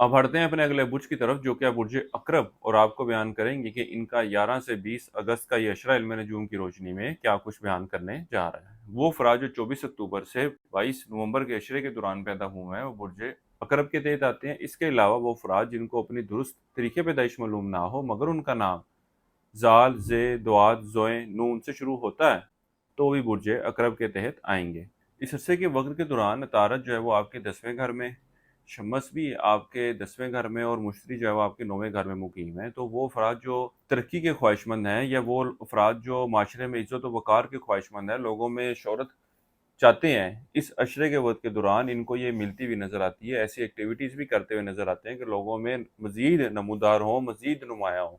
अब बढ़ते हैं अपने अगले बुर्ज की तरफ, जो कि है बुर्ज अकरब, और आपको बयान करेंगे कि इनका 11 से 20 अगस्त का ये अशरा इल्म नजूम की रोशनी में क्या कुछ बयान करने जा रहा है। वो अफराद जो 24 अक्टूबर से 22 नवंबर के अशरे के दौरान पैदा हुए हैं वो बुर्ज अकरब के तहत आते हैं। इसके अलावा वो अफराद जिनको अपनी दुरुस्त तरीके पैदाइश मालूम ना हो मगर उनका नाम जाल, जे, दुआत, जोए, नून से शुरू होता है, तो भी बुर्ज अकरब के तहत आएंगे। इस अरसे के वक्त के दौरान तारत जो है वो आपके 10वें घर में, शमस भी आपके 10वें घर में और मुश्तरी जो है वो आपके 9वें घर में मुकीम है। तो वो अफराद जो तरक्की के ख्वाहिशमंद हैं, या वो अफराद जो माशरे में इज़्ज़त व वक़ार के ख्वाहिशमंद हैं, लोगों में शोहरत चाहते हैं, इस अशरे के वक़्त के दौरान इनको ये मिलती हुई नज़र आती है। ऐसी एक्टिविटीज़ भी करते हुए नज़र आते हैं कि लोगों में मज़ीद नमूदार हों, मज़ीद नुमायाँ हों।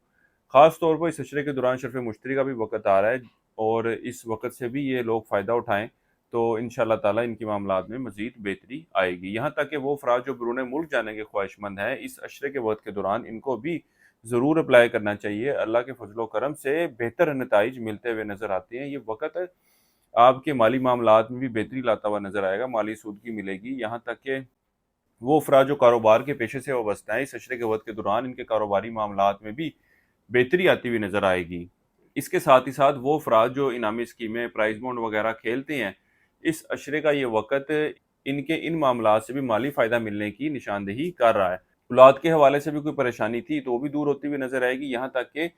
ख़ास तौर पर इस अशरे के दौरान शरफ़ मुश्तरी का भी वक़्त आ रहा है, और इस वक़्त से भी ये लोग फ़ायदा उठाएँ, तो इंशाअल्लाह ताला इनके मामलात में मज़ीद बेहतरी आएगी। यहाँ तक कि वो अफ़राद जो बैरून मुल्क जाने के ख्वाहिशमंद हैं, इस अशरे के वक़्त के दौरान इनको भी ज़रूर अप्लाई करना चाहिए। अल्लाह के फ़ज़ल व करम से बेहतर नताइज मिलते हुए नज़र आते हैं। ये वक़्त आपके माली मामलात में भी बेहतरी लाता हुआ नज़र आएगा, माली सूदगी मिलेगी। यहाँ तक कि वो अफ़राद जो कारोबार के पेशे से वाबस्ता हैं, इस अशरे के वक़्त के दौरान इनके कारोबारी मामलात में भी बेहतरी आती हुई नज़र आएगी। इसके साथ ही साथ वो अफ़राद जो इनामी स्कीमें, प्राइज़ बॉन्ड वग़ैरह खेलते हैं, इस अशरे का ये वक़्त इनके इन मामलात से भी माली फ़ायदा मिलने की निशानदेही कर रहा है। औलाद के हवाले से भी कोई परेशानी थी, तो वो भी दूर होती हुई नज़र आएगी। यहाँ तक कि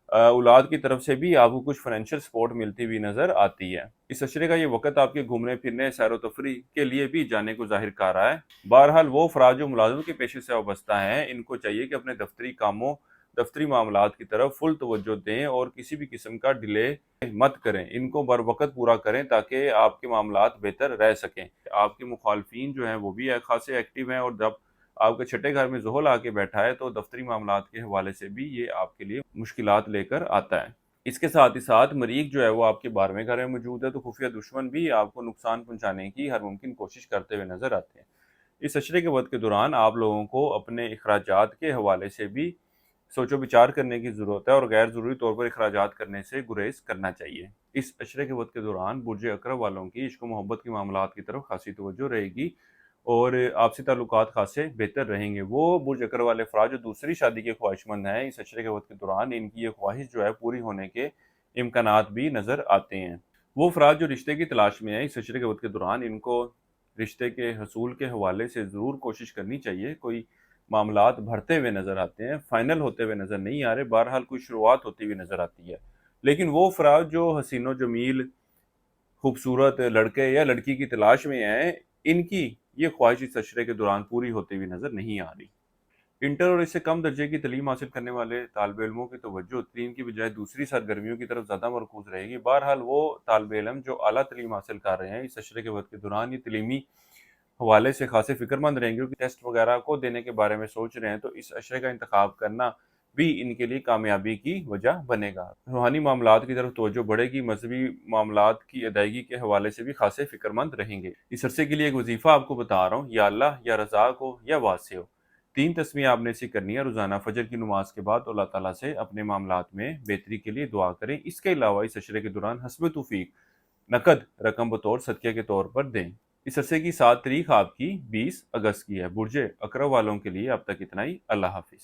औलाद की तरफ से भी आपको कुछ फ़ाइनेंशियल सपोर्ट मिलती हुई नज़र आती है। इस अशरे का ये वक़्त आपके घूमने-फिरने, सैर-व-तफ़रीह के लिए भी जाने को ज़ाहिर कर रहा है। बहरहाल वो अफ़राद जो मुलाज़मत के पेशे से वाबस्ता हैं, इनको चाहिए कि अपने दफ़्तरी कामों, दफ़्तरी मामलात की तरफ फ़ुल तवज्जो दें और किसी भी किस्म का डिले मत करें। इनको बरवक़्त पूरा करें ताकि आपके मामलात बेहतर रह सकें। आपके मुख़ालफ़ीन जो हैं वो भी ख़ासे एक्टिव हैं, और जब आपके छठे घर में ज़ुहल आके बैठा है, तो दफ़्तरी मामलात के हवाले से भी ये आपके लिए मुश्किलात लेकर आता है। इसके साथ ही साथ मरीख़ जो है वो आपके 12वें घर में मौजूद है, तो खुफ़िया दुश्मन भी आपको नुकसान पहुँचाने की हर मुमकिन कोशिश करते हुए नज़र आते हैं। इस अशरे के वक़्त के दौरान आप लोगों को अपने अखराजात के हवाले से भी सोचो-विचार करने की ज़रूरत है, और गैर ज़रूरी तौर पर अखराजात करने से गुरेज़ करना चाहिए। इस अशरे के वक़्त के दौरान बुर्ज अक़रब वालों की इश्क व मोहब्बत के मामलात की तरफ ख़ासी तवज्जो रहेगी, और आपसी ताल्लुकात ख़ासे बेहतर रहेंगे। वो बुर्ज अक़रब वाले अफ़राद जो दूसरी शादी के ख्वाहिशमंद हैं, इस अशरे के वक़्त के दौरान इनकी ये ख्वाहिश जो है पूरी होने के इम्कानात भी नज़र आते हैं। वो अफ़राद जो रिश्ते की तलाश में हैं, इस अशरे के वक़्त के दौरान इनको रिश्ते के हसूल के हवाले से ज़रूर कोशिश करनी चाहिए। कोई मामलात बढ़ते हुए नज़र आते हैं, फ़ाइनल होते हुए नज़र नहीं आ रहे, बहरहाल कोई शुरुआत होती हुई नज़र आती है। लेकिन वो अफ़राद जो हसीनो जमील, खूबसूरत लड़के या लड़की की तलाश में हैं, इनकी ये ख्वाहिश इस अशरे के दौरान पूरी होती हुई नज़र नहीं आ रही। इंटर और इससे कम दर्जे की तलीम हासिल करने वाले तालिब इल्मों की तवज्जो तरीन की बजाय दूसरी सरगर्मियों की तरफ ज़्यादा मरकूज़ रहेगी। बहरहाल वो तालिब इल्म जो आला तलीम हासिल कर रहे हैं, इस अशरे के वक़्त के दौरान ये तलीमी हवाले से खासे फ़िक्रमंद रहेंगे, क्योंकि टेस्ट वगैरह को देने के बारे में सोच रहे हैं, तो इस अशरे का इंतखाब करना भी इनके लिए कामयाबी की वजह बनेगा। रूहानी मामलात की तरफ तवज्जो बढ़ेगी, मज़हबी मामलात की अदायगी के हवाले से भी खासे फ़िक्रमंद रहेंगे। इस अरसे के लिए एक वज़ीफ़ा आपको बता रहा हूँ, या अल्लाह, या रज़ाक हो, या वासे हो। 3 तस्बीह आपने ऐसी करनी है रोज़ाना फ़जर की नमाज़ के बाद, अल्लाह ताला से अपने मामलात में बेहतरी के लिए दुआ करें। इसके अलावा इस अशरे के दौरान हस्ब तौफ़ीक नकद रकम बतौर सदक़े के तौर पर दें। इस अरसे की 7 तारीख आपकी 20 अगस्त की है। बुर्ज अक़रब वालों के लिए अब तक इतना ही। अल्लाह हाफ़िज़।